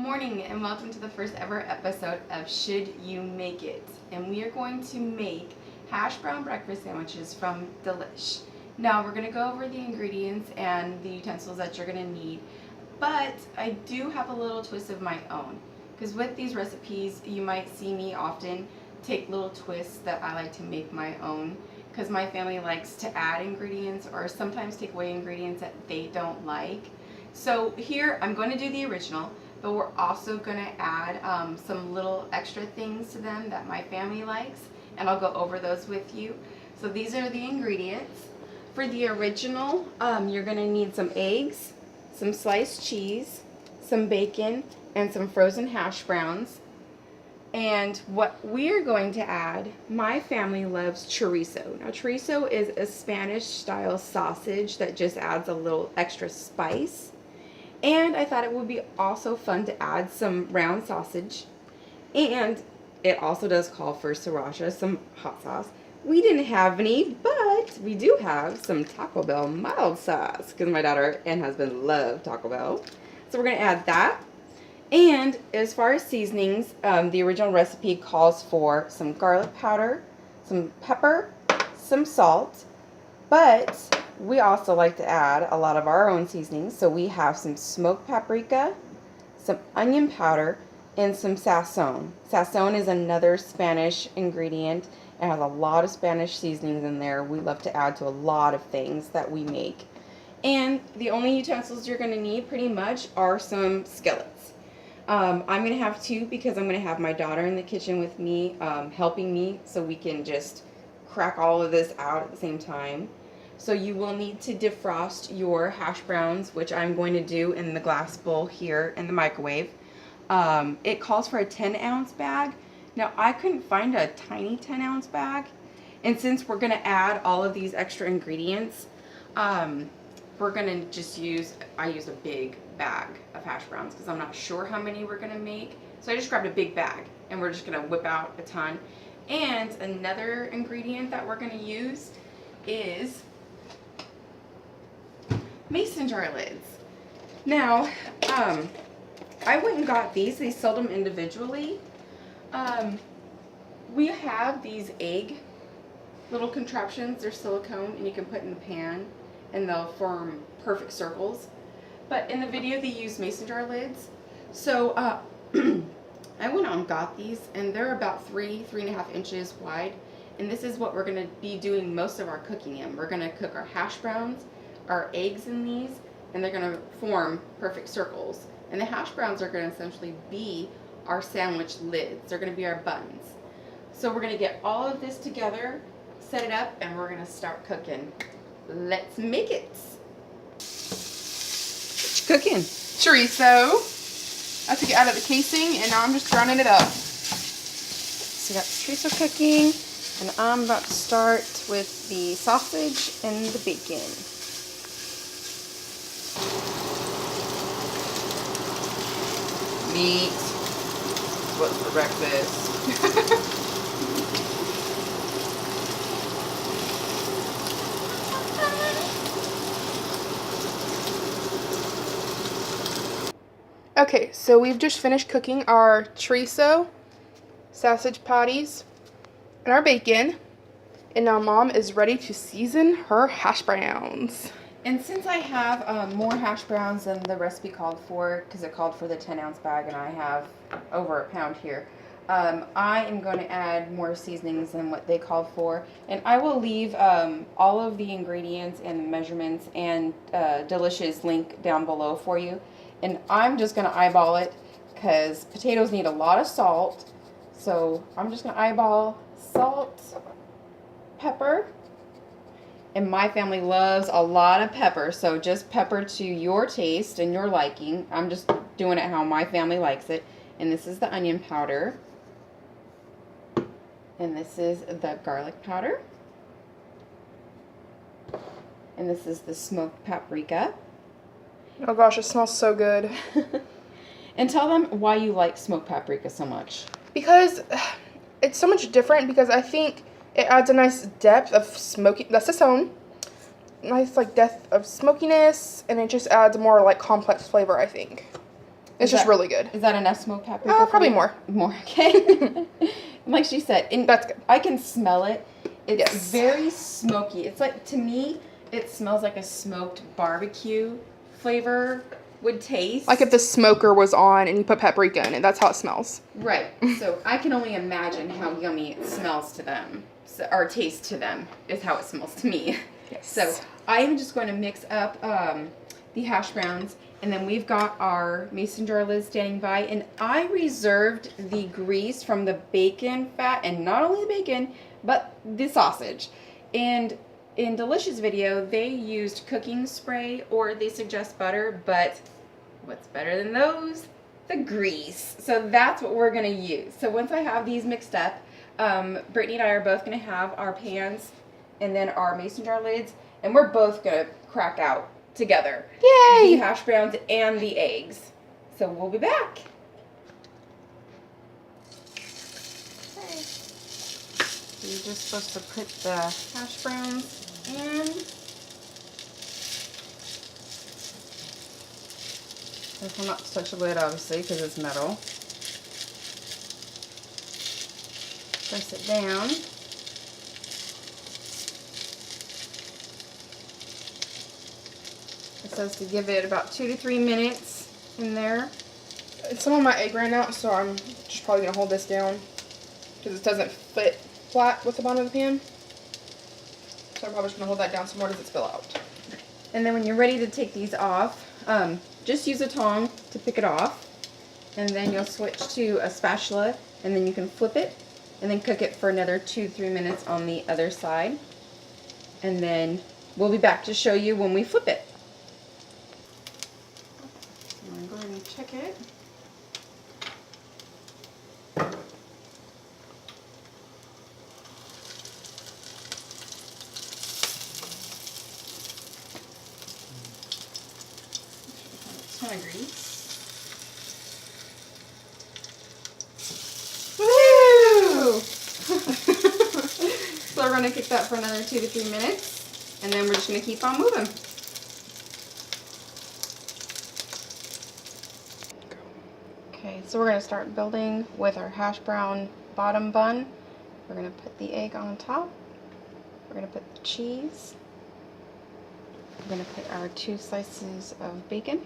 morning and welcome to the first ever episode of Should You Make It? And we are going to make hash brown breakfast sandwiches from Delish. Now we're going to go over the ingredients and the utensils that you're going to need, but I do have a little twist of my own, because with these recipes you might see me often take little twists that I like to make my own, because my family likes to add ingredients or sometimes take away ingredients that they don't like. So here I'm going to do the original, but we're also going to add some little extra things to them that my family likes, and I'll go over those with you. So these are the ingredients. For the original, you're going to need some eggs, some sliced cheese, some bacon, and some frozen hash browns. And what we're going to add, my family loves chorizo. Now chorizo is a Spanish style sausage that just adds a little extra spice. And I thought it would be also fun to add some round sausage. And it also does call for Sriracha, some hot sauce. We didn't have any, but we do have some Taco Bell mild sauce, because my daughter and husband love Taco Bell. So we're going to add that. And as far as seasonings, the original recipe calls for some garlic powder, some pepper, some salt, but we also like to add a lot of our own seasonings. So we have some smoked paprika, some onion powder, and some sazon. Sazon is another Spanish ingredient. It has a lot of Spanish seasonings in there. We love to add to a lot of things that we make. And the only utensils you're going to need pretty much are some skillets. I'm going to have two because I'm going to have my daughter in the kitchen with me, helping me, so we can just crack all of this out at the same time. So you will need to defrost your hash browns, which I'm going to do in the glass bowl here in the microwave. It calls for a 10-ounce bag. Now I couldn't find a tiny 10-ounce bag, and since we're going to add all of these extra ingredients, we're going to just I use a big bag of hash browns because I'm not sure how many we're going to make. So I just grabbed a big bag and we're just going to whip out a ton. And another ingredient that we're going to use is mason jar lids. Now, I went and got these. They sold them individually. We have these egg little contraptions. They're silicone and you can put in the pan and they'll form perfect circles. But in the video they use mason jar lids. So I went out and got these, and they're about 3.5 inches wide. And this is what we're going to be doing most of our cooking in. We're going to cook our hash browns, our eggs in these, and they're going to form perfect circles. And the hash browns are going to essentially be our sandwich lids. They're going to be our buns. So we're going to get all of this together, set it up, and we're going to start cooking. Let's make it. What you cooking? Chorizo. I took it out of the casing and now I'm just browning it up. So we got chorizo cooking, and I'm about to start with the sausage and the bacon. Meat. What's for breakfast? Okay, so we've just finished cooking our chorizo, sausage patties, and our bacon. And now Mom is ready to season her hash browns. And since I have more hash browns than the recipe called for, because it called for the 10-ounce bag and I have over a pound here, I am going to add more seasonings than what they called for. And I will leave all of the ingredients and the measurements and Delish's link down below for you. And I'm just going to eyeball it because potatoes need a lot of salt. So I'm just going to eyeball salt, pepper. And my family loves a lot of pepper, so just pepper to your taste and your liking. I'm just doing it how my family likes it. And this is the onion powder. And this is the garlic powder. And this is the smoked paprika. Oh gosh, it smells so good. And tell them why you like smoked paprika so much. Because it's so much different, because I think it adds a nice depth of smoky, that's its own. Nice like depth of smokiness, and it just adds more like complex flavor, I think. It's just really good. Is that enough smoked paprika? Probably more. More, okay. Like she said, That's good. I can smell it. It's Yes. very smoky. It's like, to me, it smells like a smoked barbecue flavor would taste. Like if the smoker was on and you put paprika in it, that's how it smells. Right. So I can only imagine how yummy it smells to them, or taste to them, is how it smells to me. Yes. So I am just going to mix up the hash browns, and then we've got our mason jar lid standing by, and I reserved the grease from the bacon fat, and not only the bacon, but the sausage. And in Delish's video, they used cooking spray, or they suggest butter, but what's better than those? The grease. So that's what we're gonna use. So once I have these mixed up, Brittany and I are both gonna have our pans and then our mason jar lids, and we're both gonna crack out together. Yay! The hash browns and the eggs. So we'll be back. Okay. So you're just supposed to put the hash browns in. Careful not to touch the lid, obviously, because it's metal. Press it down. It says to give it about 2 to 3 minutes in there. Some of my egg ran out, so I'm just probably going to hold this down because it doesn't fit flat with the bottom of the pan. So I'm probably just going to hold that down some more. Does it spill out? And then when you're ready to take these off, just use a tong to pick it off. And then you'll switch to a spatula, and then you can flip it and then cook it for another 2 to 3 minutes on the other side. And then we'll be back to show you when we flip it. I'm going to go ahead and check it. Ton of grease. Woo! So we're going to cook that for another 2 to 3 minutes, and then we're just going to keep on moving. Okay, so we're going to start building with our hash brown bottom bun. We're going to put the egg on top. We're going to put the cheese. We're going to put our 2 slices of bacon.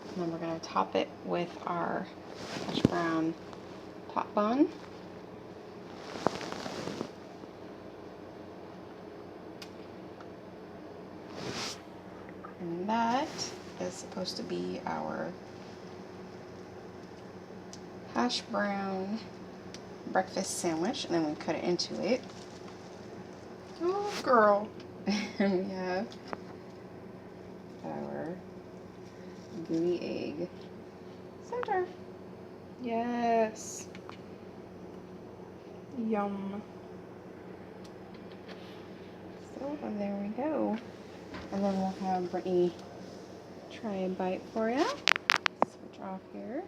And then we're going to top it with our hash brown top bun. And that is supposed to be our hash brown breakfast sandwich, and then we cut it into it. Oh, girl. And we have our gooey egg center. Yes. Yum. So there we go. And then we'll have Brittany try a bite for you. Switch off here.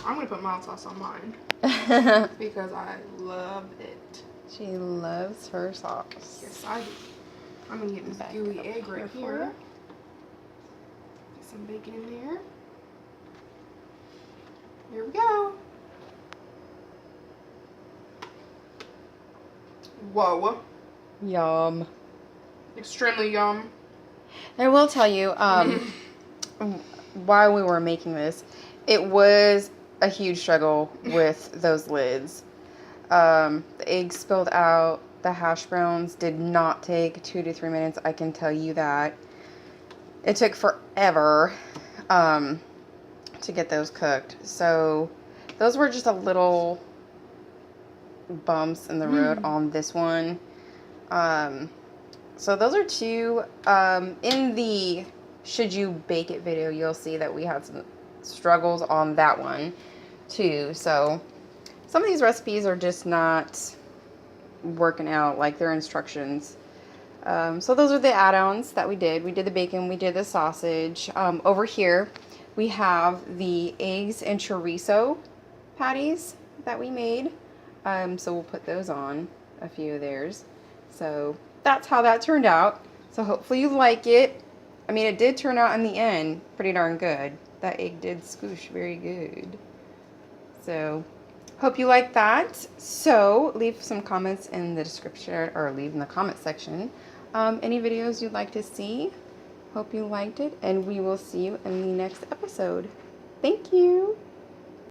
I'm going to put mild sauce on mine because I love it. She loves her sauce. Yes, I do. I'm going to get this gooey egg right here. Get some bacon in there. Here we go. Whoa. Yum. Extremely yum. I will tell you, while we were making this, it was a huge struggle with those lids. The eggs spilled out. The hash browns did not take 2 to 3 minutes. I can tell you that. It took forever to get those cooked. So those were just a little bumps in the road on this one. So those are 2. In the should you bake it video, you'll see that we had some struggles on that one too. So some of these recipes are just not working out like their instructions. So those are the add-ons that we did. We did the bacon, we did the sausage. Over here we have the eggs and chorizo patties that we made. So we'll put those on, a few of theirs. So that's how that turned out. So hopefully you like it. I mean, it did turn out in the end pretty darn good. That egg did scoosh very good. So, hope you like that. So, leave some comments in the description, or leave in the comment section any videos you'd like to see. Hope you liked it, and we will see you in the next episode. Thank you.